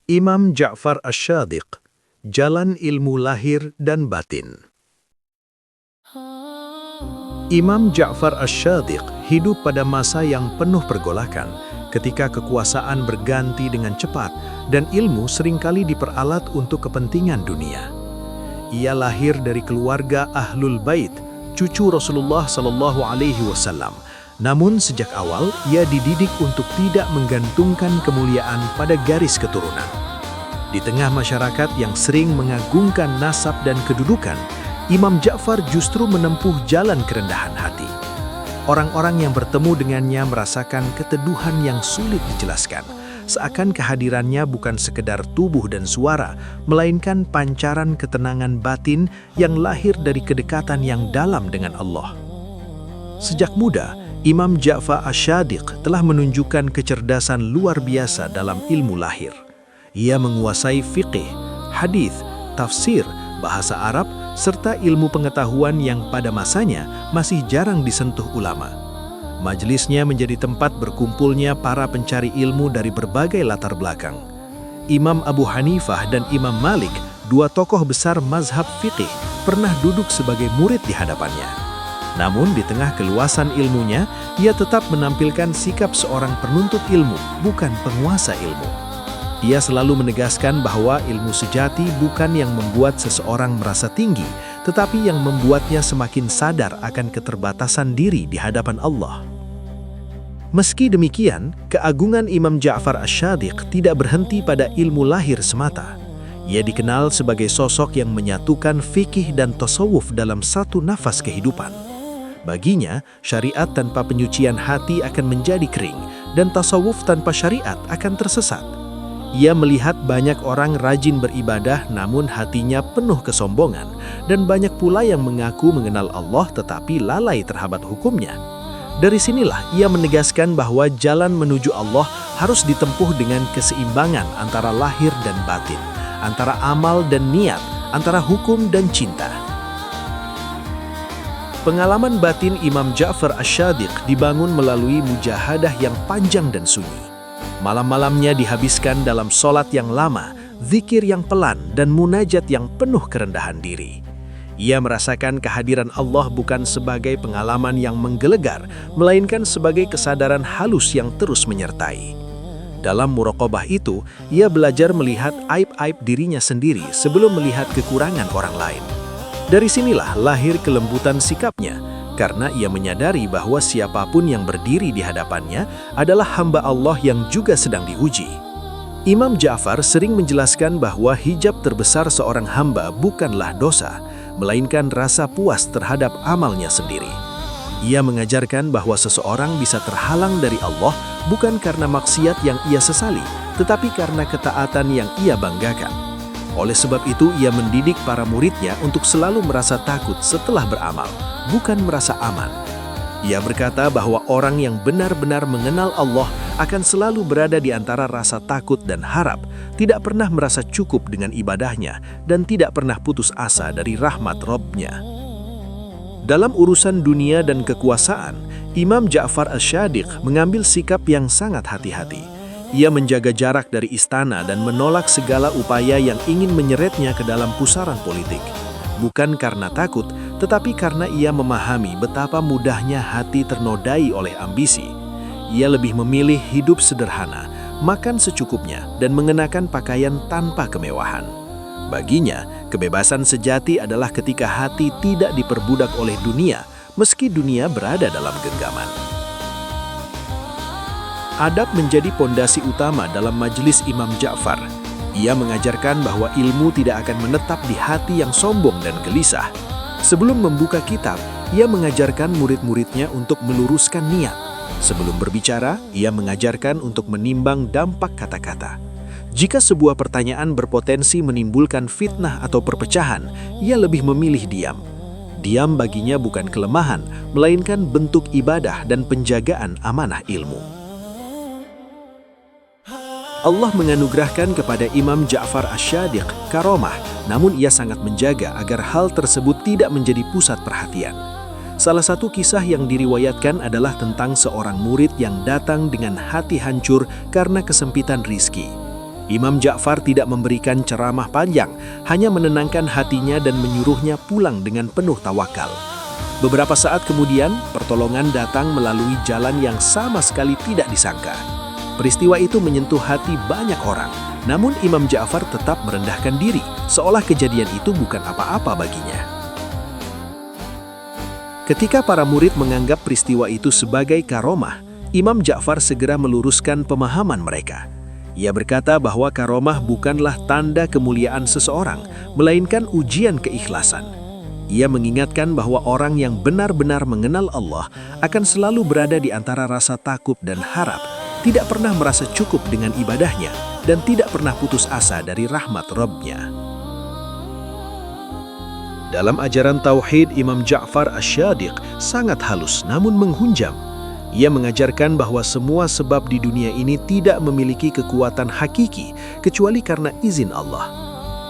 Imam Ja'far Asy-Syadiq, Jalan Ilmu Lahir dan Batin. Imam Ja'far Asy-Syadiq hidup pada masa yang penuh pergolakan, ketika kekuasaan berganti dengan cepat dan ilmu seringkali diperalat untuk kepentingan dunia. Ia lahir dari keluarga Ahlul Bait, cucu Rasulullah SAW. Namun sejak awal ia dididik untuk tidak menggantungkan kemuliaan pada garis keturunan. Di tengah masyarakat yang sering mengagungkan nasab dan kedudukan, Imam Ja'far justru menempuh jalan kerendahan hati. Orang-orang yang bertemu dengannya merasakan keteduhan yang sulit dijelaskan, seakan kehadirannya bukan sekedar tubuh dan suara, melainkan pancaran ketenangan batin yang lahir dari kedekatan yang dalam dengan Allah. Sejak muda, Imam Ja'far Asy-Syadiq telah menunjukkan kecerdasan luar biasa dalam ilmu lahir. Ia menguasai fiqih, hadis, tafsir, bahasa Arab, serta ilmu pengetahuan yang pada masanya masih jarang disentuh ulama. Majelisnya menjadi tempat berkumpulnya para pencari ilmu dari berbagai latar belakang. Imam Abu Hanifah dan Imam Malik, dua tokoh besar mazhab fiqih, pernah duduk sebagai murid di hadapannya. Namun di tengah keluasan ilmunya, ia tetap menampilkan sikap seorang penuntut ilmu, bukan penguasa ilmu. Ia selalu menegaskan bahwa ilmu sejati bukan yang membuat seseorang merasa tinggi, tetapi yang membuatnya semakin sadar akan keterbatasan diri di hadapan Allah. Meski demikian, keagungan Imam Ja'far Asy-Syadiq tidak berhenti pada ilmu lahir semata. Ia dikenal sebagai sosok yang menyatukan fikih dan tasawuf dalam satu nafas kehidupan. Baginya, syariat tanpa penyucian hati akan menjadi kering, dan tasawuf tanpa syariat akan tersesat. Ia melihat banyak orang rajin beribadah namun hatinya penuh kesombongan, dan banyak pula yang mengaku mengenal Allah tetapi lalai terhadap hukumnya. Dari sinilah ia menegaskan bahwa jalan menuju Allah harus ditempuh dengan keseimbangan antara lahir dan batin, antara amal dan niat, antara hukum dan cinta. Pengalaman batin Imam Ja'far Asy-Syadiq dibangun melalui mujahadah yang panjang dan sunyi. Malam-malamnya dihabiskan dalam sholat yang lama, zikir yang pelan, dan munajat yang penuh kerendahan diri. Ia merasakan kehadiran Allah bukan sebagai pengalaman yang menggelegar, melainkan sebagai kesadaran halus yang terus menyertai. Dalam muraqabah itu, ia belajar melihat aib-aib dirinya sendiri sebelum melihat kekurangan orang lain. Dari sinilah lahir kelembutan sikapnya, karena ia menyadari bahwa siapapun yang berdiri di hadapannya adalah hamba Allah yang juga sedang diuji. Imam Ja'far sering menjelaskan bahwa hijab terbesar seorang hamba bukanlah dosa, melainkan rasa puas terhadap amalnya sendiri. Ia mengajarkan bahwa seseorang bisa terhalang dari Allah bukan karena maksiat yang ia sesali, tetapi karena ketaatan yang ia banggakan. Oleh sebab itu, ia mendidik para muridnya untuk selalu merasa takut setelah beramal, bukan merasa aman. Ia berkata bahwa orang yang benar-benar mengenal Allah akan selalu berada di antara rasa takut dan harap, tidak pernah merasa cukup dengan ibadahnya, dan tidak pernah putus asa dari rahmat Rabb-Nya. Dalam urusan dunia dan kekuasaan, Imam Ja'far Asy-Syadiq mengambil sikap yang sangat hati-hati. Ia menjaga jarak dari istana dan menolak segala upaya yang ingin menyeretnya ke dalam pusaran politik. Bukan karena takut, tetapi karena ia memahami betapa mudahnya hati ternodai oleh ambisi. Ia lebih memilih hidup sederhana, makan secukupnya, dan mengenakan pakaian tanpa kemewahan. Baginya, kebebasan sejati adalah ketika hati tidak diperbudak oleh dunia, meski dunia berada dalam genggaman. Adab menjadi pondasi utama dalam majelis Imam Ja'far. Ia mengajarkan bahwa ilmu tidak akan menetap di hati yang sombong dan gelisah. Sebelum membuka kitab, ia mengajarkan murid-muridnya untuk meluruskan niat. Sebelum berbicara, ia mengajarkan untuk menimbang dampak kata-kata. Jika sebuah pertanyaan berpotensi menimbulkan fitnah atau perpecahan, ia lebih memilih diam. Diam baginya bukan kelemahan, melainkan bentuk ibadah dan penjagaan amanah ilmu. Allah menganugerahkan kepada Imam Ja'far Asy-Syadiq karomah, namun ia sangat menjaga agar hal tersebut tidak menjadi pusat perhatian. Salah satu kisah yang diriwayatkan adalah tentang seorang murid yang datang dengan hati hancur karena kesempitan rizki. Imam Ja'far tidak memberikan ceramah panjang, hanya menenangkan hatinya dan menyuruhnya pulang dengan penuh tawakal. Beberapa saat kemudian, pertolongan datang melalui jalan yang sama sekali tidak disangka. Peristiwa itu menyentuh hati banyak orang, namun Imam Ja'far tetap merendahkan diri, seolah kejadian itu bukan apa-apa baginya. Ketika para murid menganggap peristiwa itu sebagai karomah, Imam Ja'far segera meluruskan pemahaman mereka. Ia berkata bahwa karomah bukanlah tanda kemuliaan seseorang, melainkan ujian keikhlasan. Ia mengingatkan bahwa orang yang benar-benar mengenal Allah akan selalu berada di antara rasa takut dan harap, tidak pernah merasa cukup dengan ibadahnya, dan tidak pernah putus asa dari rahmat Rabb-Nya. Dalam ajaran Tauhid, Imam Ja'far Asy-Syadiq sangat halus namun menghunjam. Ia mengajarkan bahwa semua sebab di dunia ini tidak memiliki kekuatan hakiki kecuali karena izin Allah.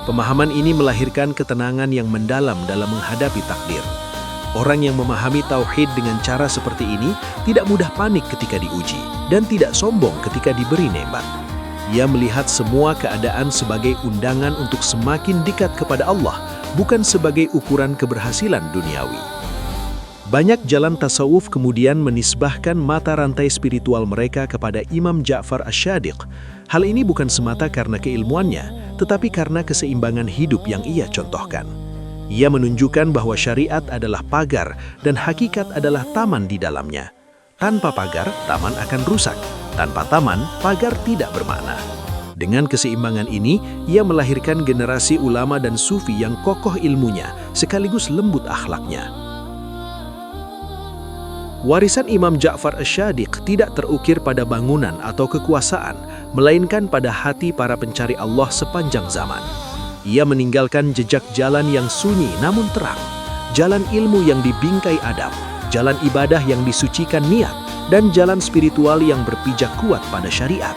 Pemahaman ini melahirkan ketenangan yang mendalam dalam menghadapi takdir. Orang yang memahami tauhid dengan cara seperti ini tidak mudah panik ketika diuji dan tidak sombong ketika diberi nikmat. Ia melihat semua keadaan sebagai undangan untuk semakin dekat kepada Allah, bukan sebagai ukuran keberhasilan duniawi. Banyak jalan tasawuf kemudian menisbahkan mata rantai spiritual mereka kepada Imam Ja'far Asy-Syadiq. Hal ini bukan semata karena keilmuannya, tetapi karena keseimbangan hidup yang ia contohkan. Ia menunjukkan bahwa syariat adalah pagar dan hakikat adalah taman di dalamnya. Tanpa pagar, taman akan rusak. Tanpa taman, pagar tidak bermakna. Dengan keseimbangan ini, ia melahirkan generasi ulama dan sufi yang kokoh ilmunya, sekaligus lembut akhlaknya. Warisan Imam Ja'far Asy-Syadiq tidak terukir pada bangunan atau kekuasaan, melainkan pada hati para pencari Allah sepanjang zaman. Ia meninggalkan jejak jalan yang sunyi namun terang, jalan ilmu yang dibingkai adab, jalan ibadah yang disucikan niat, dan jalan spiritual yang berpijak kuat pada syariat.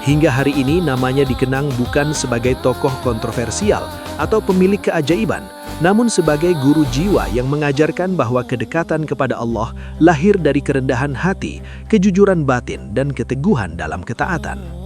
Hingga hari ini namanya dikenang bukan sebagai tokoh kontroversial atau pemilik keajaiban, namun sebagai guru jiwa yang mengajarkan bahwa kedekatan kepada Allah lahir dari kerendahan hati, kejujuran batin, dan keteguhan dalam ketaatan.